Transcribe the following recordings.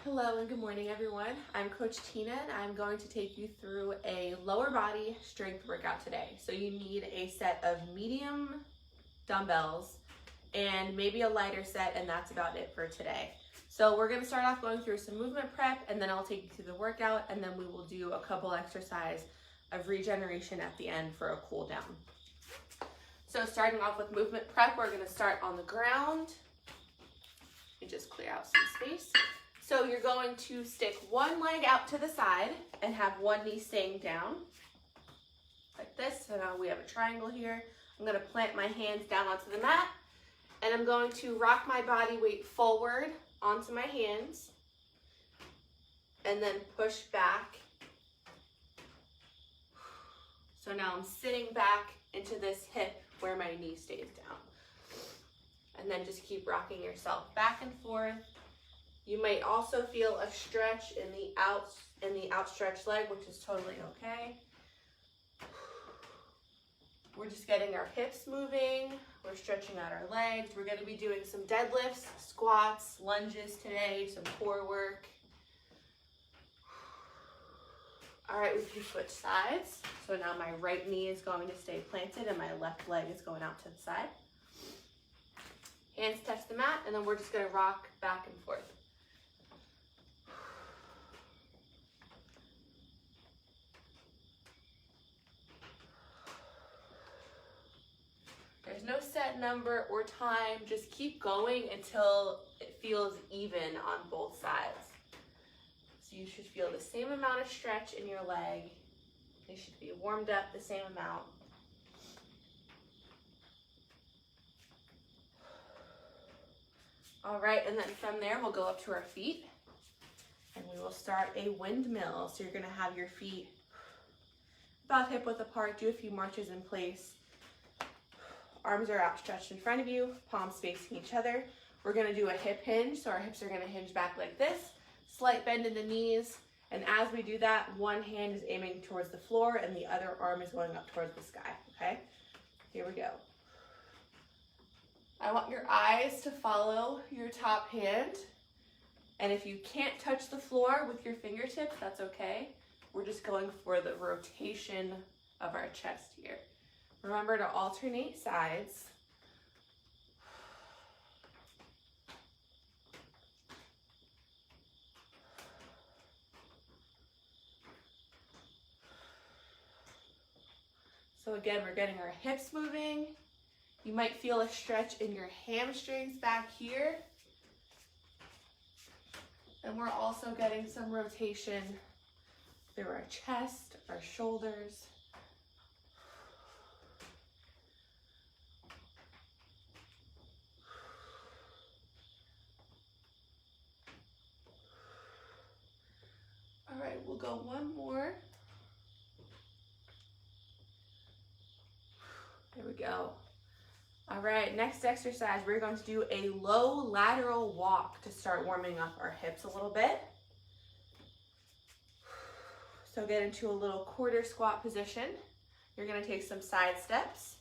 Hello and good morning everyone. I'm Coach Tina and I'm going to take you through a lower body strength workout today. So you need a set of medium dumbbells and maybe a lighter set, and that's about it for today. So we're going to start off going through some movement prep, and then I'll take you through the workout, and then we will do a couple exercises of regeneration at the end for a cool down. So starting off with movement prep, we're going to start on the ground. Let me just clear out some space. So you're going to stick one leg out to the side and have one knee staying down, like this. So now we have a triangle here. I'm going to plant my hands down onto the mat, and I'm going to rock my body weight forward onto my hands, and then push back. So now I'm sitting back into this hip where my knee stays down. And then just keep rocking yourself back and forth. You might also feel a stretch in the outstretched leg, which is totally okay. We're just getting our hips moving. We're stretching out our legs. We're going to be doing some deadlifts, squats, lunges today, some core work. All right, we can switch sides. So now my right knee is going to stay planted and my left leg is going out to the side. Hands touch the mat, and then we're just going to rock back and forth. There's no set number or time, just keep going until it feels even on both sides. So you should feel the same amount of stretch in your leg. They should be warmed up the same amount. All right, and then from there we'll go up to our feet and we will start a windmill. So you're gonna have your feet about hip width apart, do a few marches in place. Arms are outstretched in front of you, palms facing each other. We're gonna do a hip hinge, so our hips are gonna hinge back like this. Slight bend in the knees, and as we do that, one hand is aiming towards the floor and the other arm is going up towards the sky, okay? Here we go. I want your eyes to follow your top hand, and if you can't touch the floor with your fingertips, that's okay. We're just going for the rotation of our chest here. Remember to alternate sides. So again, we're getting our hips moving. You might feel a stretch in your hamstrings back here. And we're also getting some rotation through our chest, our shoulders. All right, we'll go one more. There we go. All right, next exercise, we're going to do a low lateral walk to start warming up our hips a little bit. So get into a little quarter squat position. You're gonna take some side steps,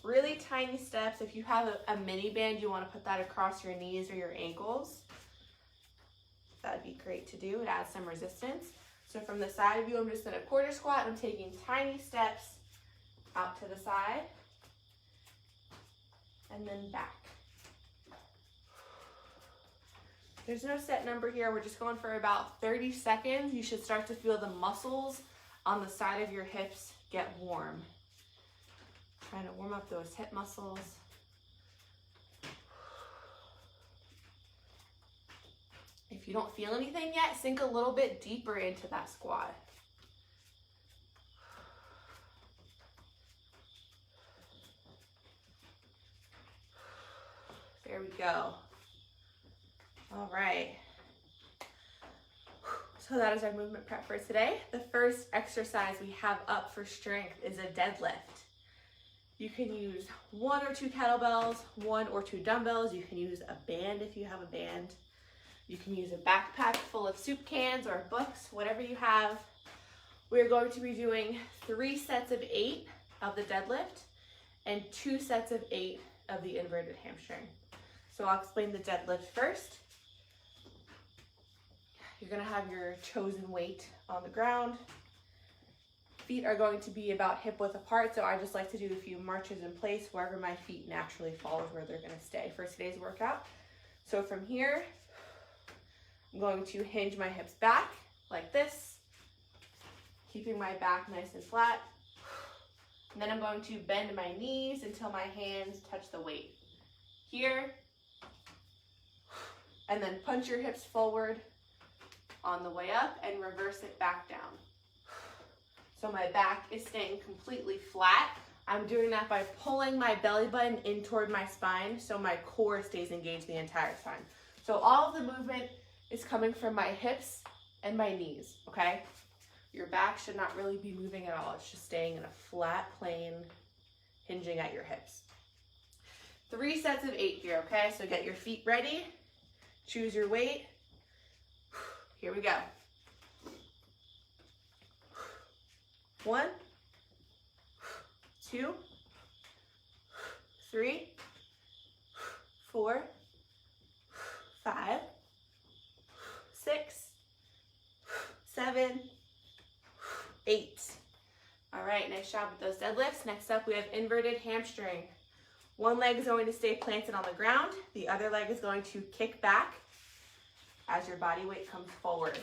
really tiny steps. If you have a mini band, you wanna put that across your knees or your ankles. That'd be great to do. It adds some resistance. So from the side view, I'm just in a quarter squat. I'm taking tiny steps out to the side and then back. There's no set number here. We're just going for about 30 seconds. You should start to feel the muscles on the side of your hips get warm. Trying to warm up those hip muscles. If you don't feel anything yet, sink a little bit deeper into that squat. There we go. All right. So that is our movement prep for today. The first exercise we have up for strength is a deadlift. You can use 1 or 2 kettlebells, 1 or 2 dumbbells. You can use a band if you have a band. You can use a backpack full of soup cans or books, whatever you have. We're going to be doing 3 sets of 8 of the deadlift and 2 sets of 8 of the inverted hamstring. So I'll explain the deadlift first. You're gonna have your chosen weight on the ground. Feet are going to be about hip width apart, so I just like to do a few marches in place wherever my feet naturally fall is where they're gonna stay for today's workout. So from here, I'm going to hinge my hips back like this, keeping my back nice and flat. And then I'm going to bend my knees until my hands touch the weight. Here, and then punch your hips forward on the way up and reverse it back down. So my back is staying completely flat. I'm doing that by pulling my belly button in toward my spine so my core stays engaged the entire time. So all of the movement is coming from my hips and my knees, okay? Your back should not really be moving at all. It's just staying in a flat plane, hinging at your hips. 3 sets of 8 here, okay? So get your feet ready, choose your weight. Here we go. 1, 2, 3, 4, 5, 6, 7, 8. All right, nice job with those deadlifts. Next up, we have inverted hamstring. One leg is going to stay planted on the ground. The other leg is going to kick back as your body weight comes forward.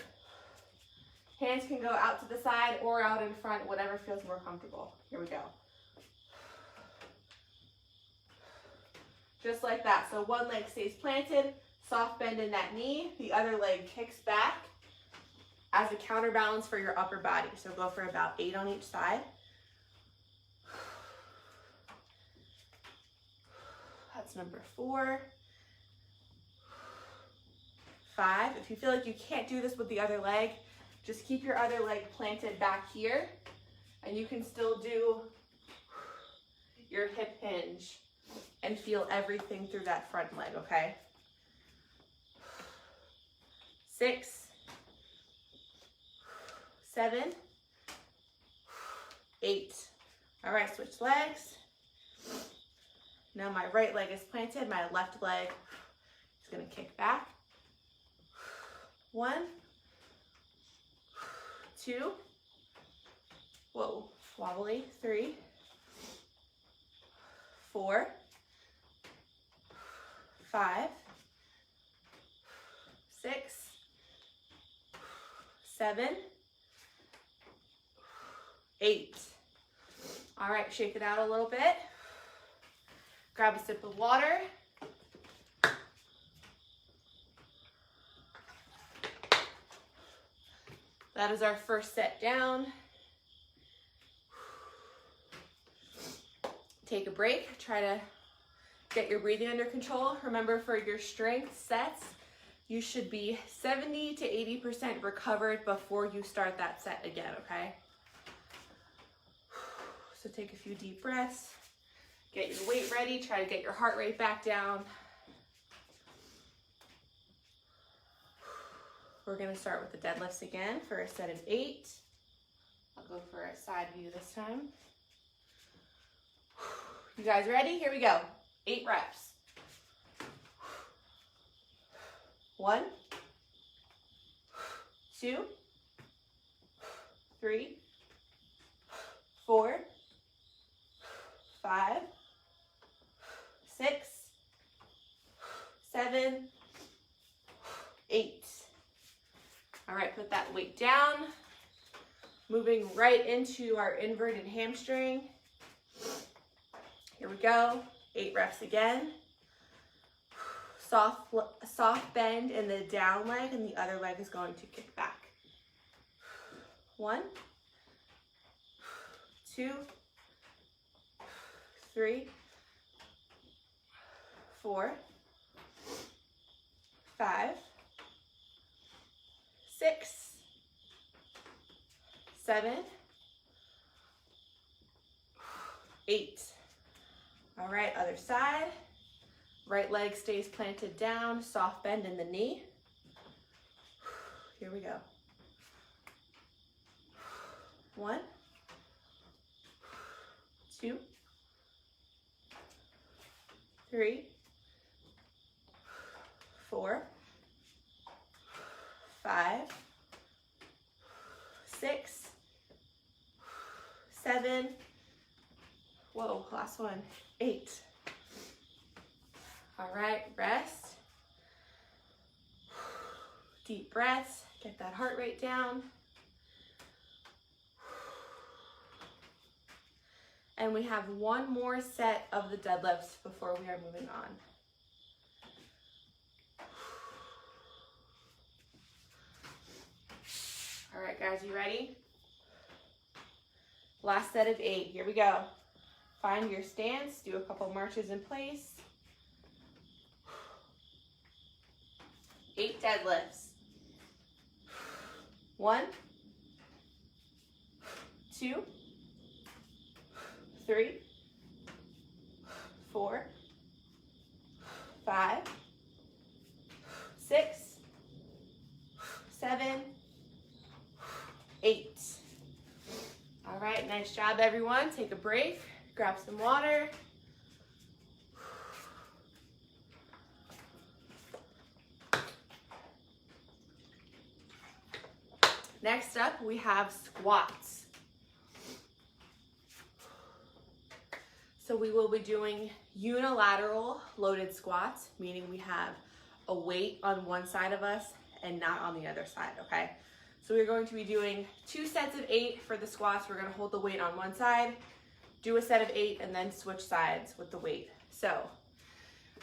Hands can go out to the side or out in front, whatever feels more comfortable. Here we go. Just like that. So one leg stays planted, soft bend in that knee. The other leg kicks back as a counterbalance for your upper body. So go for about 8 on each side. That's number 4. 5. If you feel like you can't do this with the other leg, just keep your other leg planted back here, and you can still do your hip hinge and feel everything through that front leg, okay? 6, 7, 8. All right, switch legs. Now my right leg is planted, my left leg is gonna kick back. 1, 2, whoa, wobbly, 3, 4, 5, 6, 7, 8. All right, shake it out a little bit. Grab a sip of water. That is our first set down. Take a break. Try to get your breathing under control. Remember, for your strength sets, you should be 70 to 80% recovered before you start that set again, okay? So take a few deep breaths. Get your weight ready. Try to get your heart rate back down. We're gonna start with the deadlifts again for a set of 8. I'll go for a side view this time. You guys ready? Here we go. 8 reps. 1, 2, 3, 4, 5, 6, 7, 8. All right, put that weight down. Moving right into our inverted hamstring. Here we go. 8 reps again. Soft bend in the down leg, and the other leg is going to kick back. 1, 2, 3, 4, 5, 6, 7, 8. All right, other side. Right leg stays planted down, soft bend in the knee. Here we go. 1, 2, 3, 4, 5, 6, 7, whoa, last one, 8. All right, rest. Deep breaths, get that heart rate down. And we have one more set of the deadlifts before we are moving on. All right, guys, you ready? Last set of 8, here we go. Find your stance, do a couple marches in place. 8 deadlifts. 1, 2, 3, 4, 5, 6, 7, 8. All right, nice job, everyone. Take a break, grab some water. Next up, we have squats. So we will be doing unilateral loaded squats, meaning we have a weight on one side of us and not on the other side, okay? So we're going to be doing 2 sets of 8 for the squats. We're gonna hold the weight on one side, do a set of 8, and then switch sides with the weight. So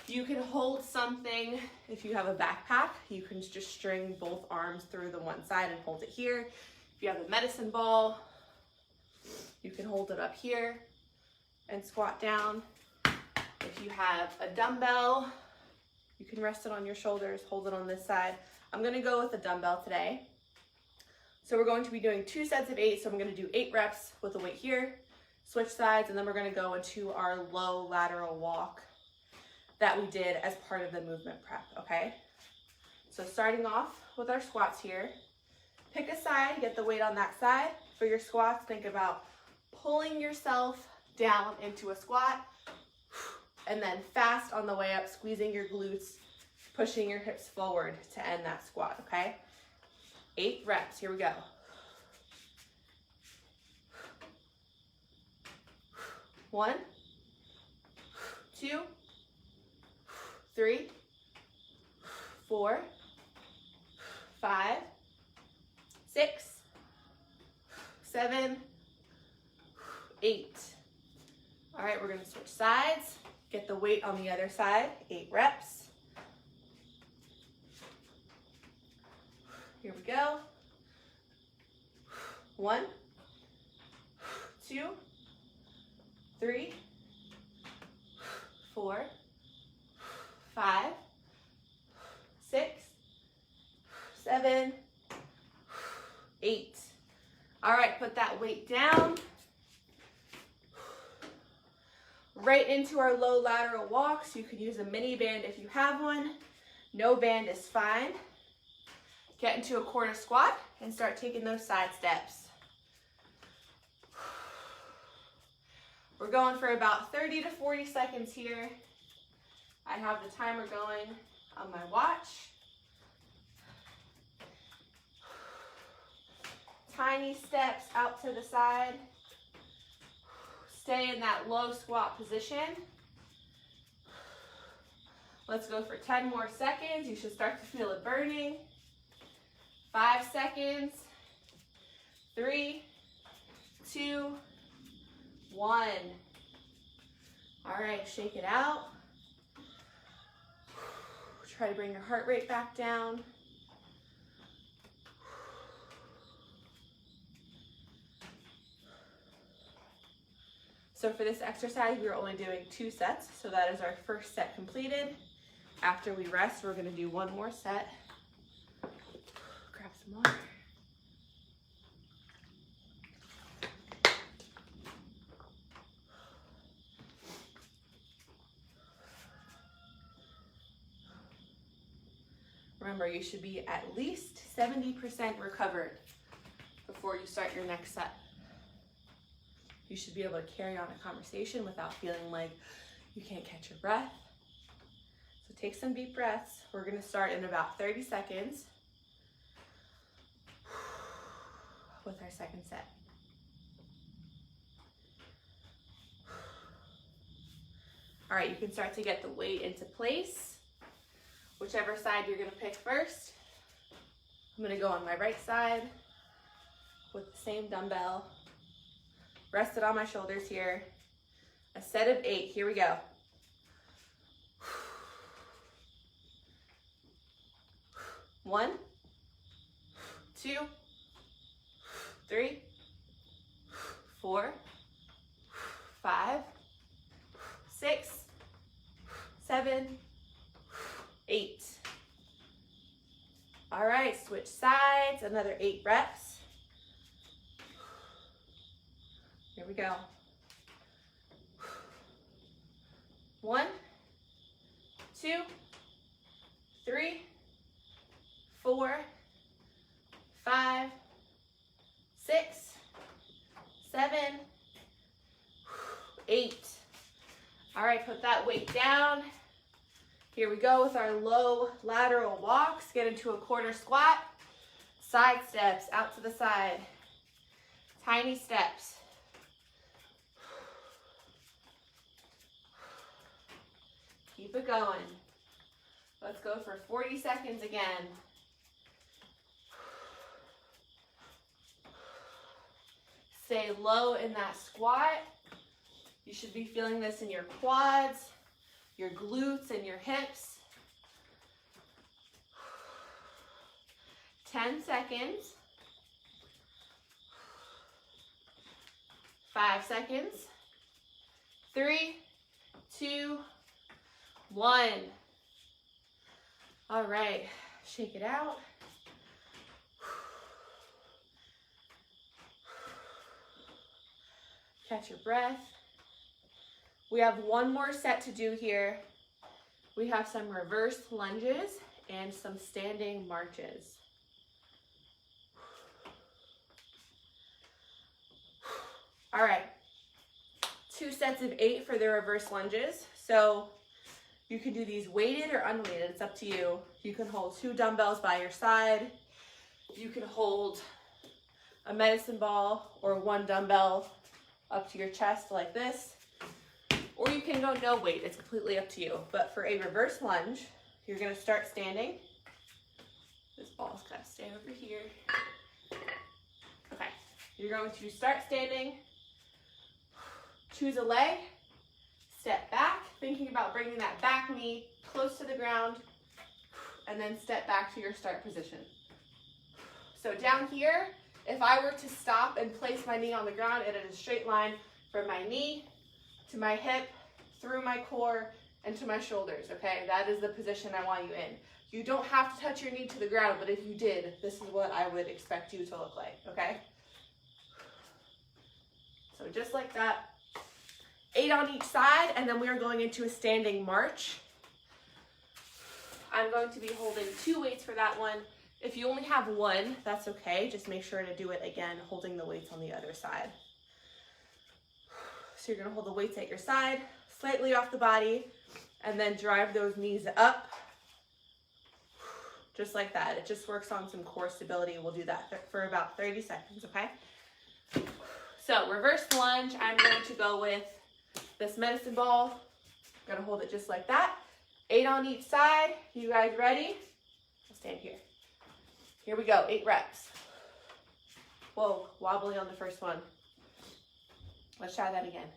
you can hold something, if you have a backpack, you can just string both arms through the one side and hold it here. If you have a medicine ball, you can hold it up here and squat down. If you have a dumbbell, you can rest it on your shoulders, hold it on this side. I'm gonna go with a dumbbell today. So we're going to be doing 2 sets of 8, so I'm gonna do 8 reps with the weight here, switch sides, and then we're gonna go into our low lateral walk that we did as part of the movement prep, okay? So starting off with our squats here, pick a side, get the weight on that side. For your squats, think about pulling yourself down into a squat, and then fast on the way up, squeezing your glutes, pushing your hips forward to end that squat, okay? 8 reps, here we go. 1, 2, 3, 4, 5, 6, 7, 8. All right, we're gonna switch sides. Get the weight on the other side, 8 reps. Here we go. 1, 2, 3, 4, 5, 6, 7, 8. All right, put that weight down. Right into our low lateral walks. You could use a mini band if you have one. No band is fine. Get into a quarter squat and start taking those side steps. We're going for about 30 to 40 seconds here. I have the timer going on my watch. Tiny steps out to the side. Stay in that low squat position. Let's go for 10 more seconds. You should start to feel it burning. 5 seconds. 3, 2, 1. All right, shake it out. Try to bring your heart rate back down. So for this exercise, we're only doing 2 sets. So that is our first set completed. After we rest, we're gonna do 1 more set. Grab some water. Remember, you should be at least 70% recovered before you start your next set. You should be able to carry on a conversation without feeling like you can't catch your breath. So take some deep breaths. We're gonna start in about 30 seconds. with our second set. All right, you can start to get the weight into place. Whichever side you're gonna pick first. I'm gonna go on my right side with the same dumbbell. Rest it on my shoulders here. A set of 8, here we go. 1, 2, 3, 4, 5, 6, 7, 8. All right, switch sides, another 8 reps. Here we go. 1, 2, 3, 4, 5, 6, 7, 8. All right, put that weight down. Here we go with our low lateral walks. Get into a quarter squat. Side steps out to the side. Tiny steps. Keep it going. Let's go for 40 seconds again. Stay low in that squat. You should be feeling this in your quads, your glutes, and your hips. 10 seconds. 5 seconds. 3, 2, 1. All right, shake it out. Catch your breath. We have one more set to do here. We have some reverse lunges and some standing marches. All right, 2 sets of 8 for the reverse lunges. So you can do these weighted or unweighted, it's up to you. You can hold 2 dumbbells by your side. You can hold a medicine ball or 1 dumbbell up to your chest like this. Or you can go no weight, it's completely up to you. But for a reverse lunge, you're gonna start standing. This ball's gotta stay over here. Okay, you're going to start standing, choose a leg, step back, thinking about bringing that back knee close to the ground, and then step back to your start position. So down here, if I were to stop and place my knee on the ground in a straight line from my knee to my hip, through my core, and to my shoulders, okay? That is the position I want you in. You don't have to touch your knee to the ground, but if you did, this is what I would expect you to look like, okay? So just like that, 8 on each side, and then we are going into a standing march. I'm going to be holding 2 weights for that one. If you only have 1, that's okay. Just make sure to do it again, holding the weights on the other side. So you're gonna hold the weights at your side, slightly off the body, and then drive those knees up, just like that. It just works on some core stability. We'll do that for about 30 seconds, okay? So reverse lunge, I'm going to go with this medicine ball. I'm gonna hold it just like that. 8 on each side. You guys ready? I'll stand here. Here we go, 8 reps. Whoa, wobbly on the first one. Let's try that again.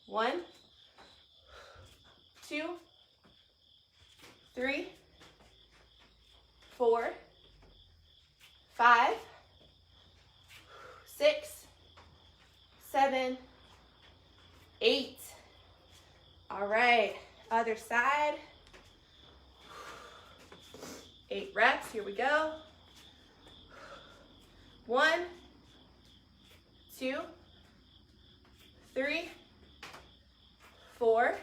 1, 2, 3, 4, 5, 6, 7, 8. All right, other side. 8 reps, here we go. 1, 2, 3, 4,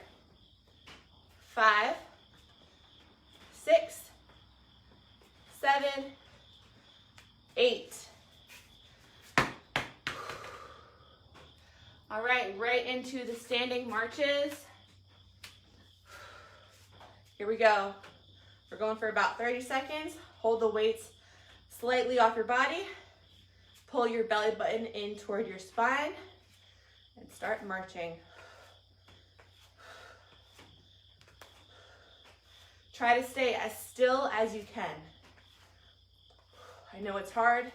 5, 6, 7, 8. All right, right into the standing marches. Here we go. We're going for about 30 seconds. Hold the weights slightly off your body. Pull your belly button in toward your spine and start marching. Try to stay as still as you can. I know it's hard,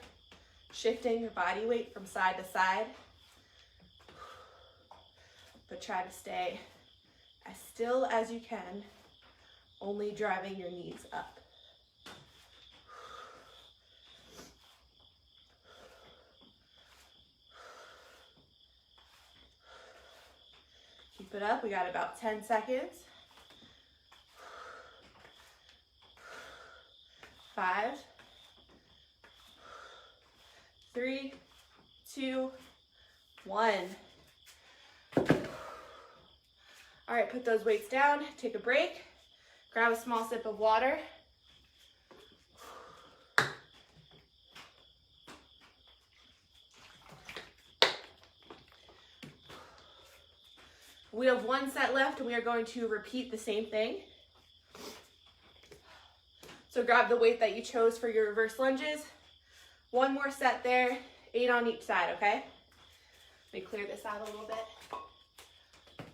shifting your body weight from side to side, but try to stay as still as you can, only driving your knees up. Keep it up. We got about 10 seconds. 5, 3, 2, 1. All right, put those weights down, take a break, grab a small sip of water. We have one set left and we are going to repeat the same thing. So grab the weight that you chose for your reverse lunges. One more set there, 8 on each side, okay? Let me clear this out a little bit.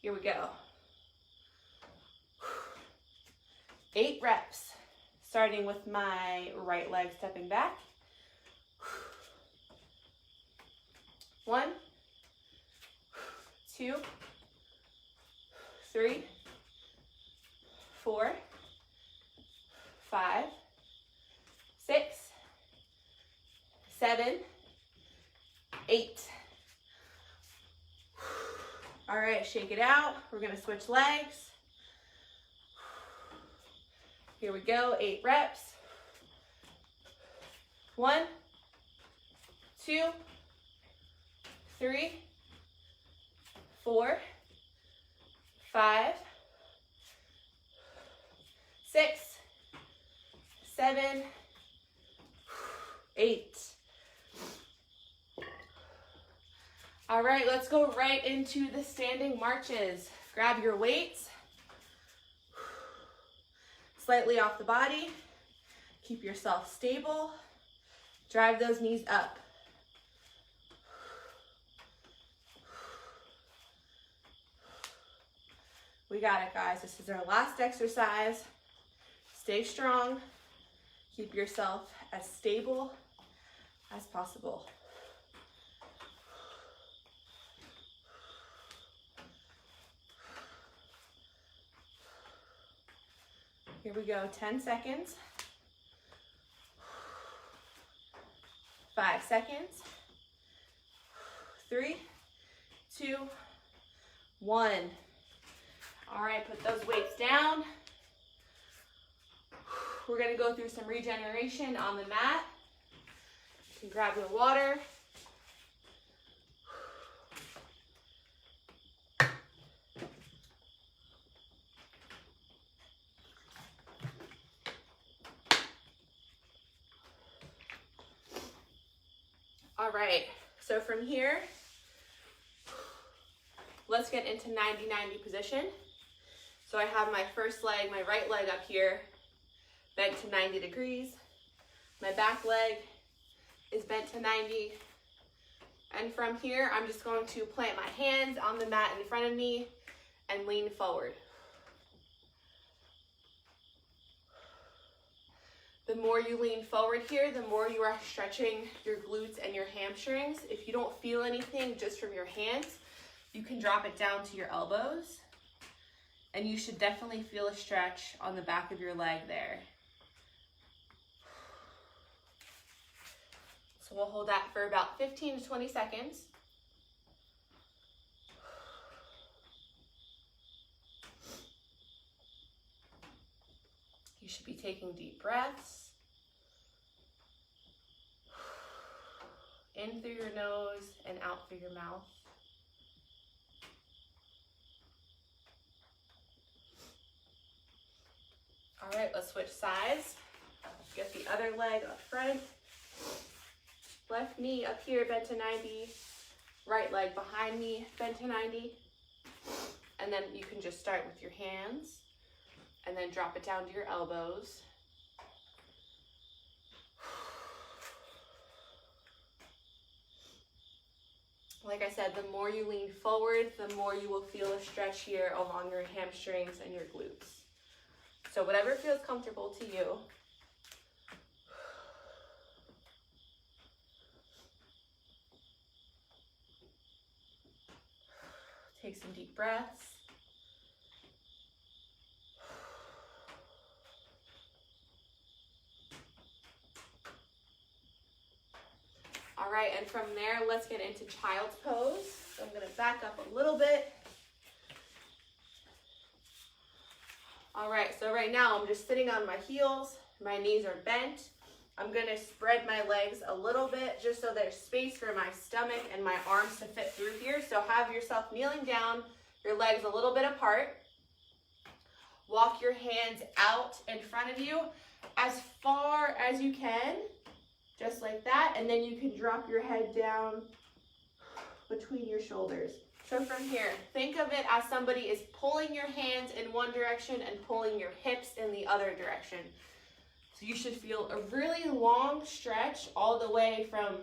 Here we go. 8 reps, starting with my right leg stepping back. 1, 2, 3, 4, 5, 6, 7, 8. All right, shake it out. We're gonna switch legs. Here we go, 8 reps. 1, 2, 3, 4, 5, 6, 7, 8. All right, let's go right into the standing marches. Grab your weights, slightly off the body. Keep yourself stable. Drive those knees up. We got it, guys. This is our last exercise. Stay strong. Keep yourself as stable as possible. Here we go, 10 seconds. 5 seconds. 3, 2, 1. All right, put those weights down. We're gonna go through some regeneration on the mat. You can grab your water. All right, so from here, let's get into 90-90 position. So I have my first leg, my right leg up here, bent to 90 degrees. My back leg is bent to 90. And from here, I'm just going to plant my hands on the mat in front of me and lean forward. The more you lean forward here, the more you are stretching your glutes and your hamstrings. If you don't feel anything just from your hands, you can drop it down to your elbows. And you should definitely feel a stretch on the back of your leg there. So we'll hold that for about 15 to 20 seconds. You should be taking deep breaths. In through your nose and out through your mouth. All right, let's switch sides. Get the other leg up front. Left knee up here, bent to 90. Right leg behind me, bent to 90. And then you can just start with your hands and then drop it down to your elbows. Like I said, the more you lean forward, the more you will feel a stretch here along your hamstrings and your glutes. So whatever feels comfortable to you. Take some deep breaths. All right, and from there, let's get into child's pose. So I'm gonna back up a little bit. All right, so right now I'm just sitting on my heels. My knees are bent. I'm gonna spread my legs a little bit just so there's space for my stomach and my arms to fit through here. So have yourself kneeling down, your legs a little bit apart. Walk your hands out in front of you as far as you can, just like that. And then you can drop your head down between your shoulders. So from here, think of it as somebody is pulling your hands in one direction and pulling your hips in the other direction. So you should feel a really long stretch all the way from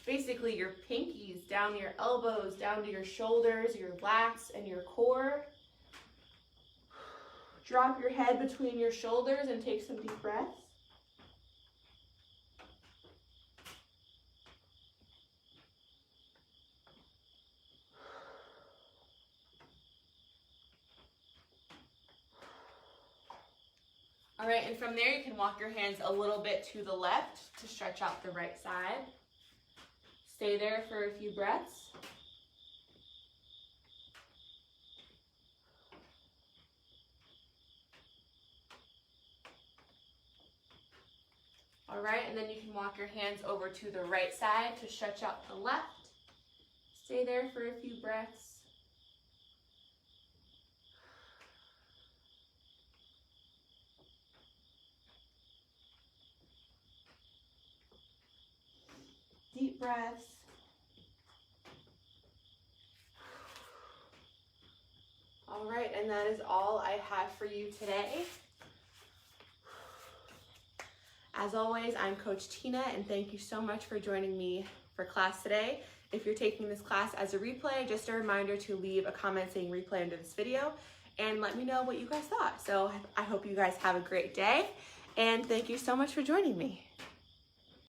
basically your pinkies down your elbows, down to your shoulders, your lats, and your core. Drop your head between your shoulders and take some deep breaths. All right, and from there you can walk your hands a little bit to the left to stretch out the right side. Stay there for a few breaths. All right, and then you can walk your hands over to the right side to stretch out the left. Stay there for a few breaths. Deep breaths. All right, and that is all I have for you today. As always, I'm Coach Tina, and thank you so much for joining me for class today. If you're taking this class as a replay, just a reminder to leave a comment saying replay under this video and let me know what you guys thought. So I hope you guys have a great day, and thank you so much for joining me.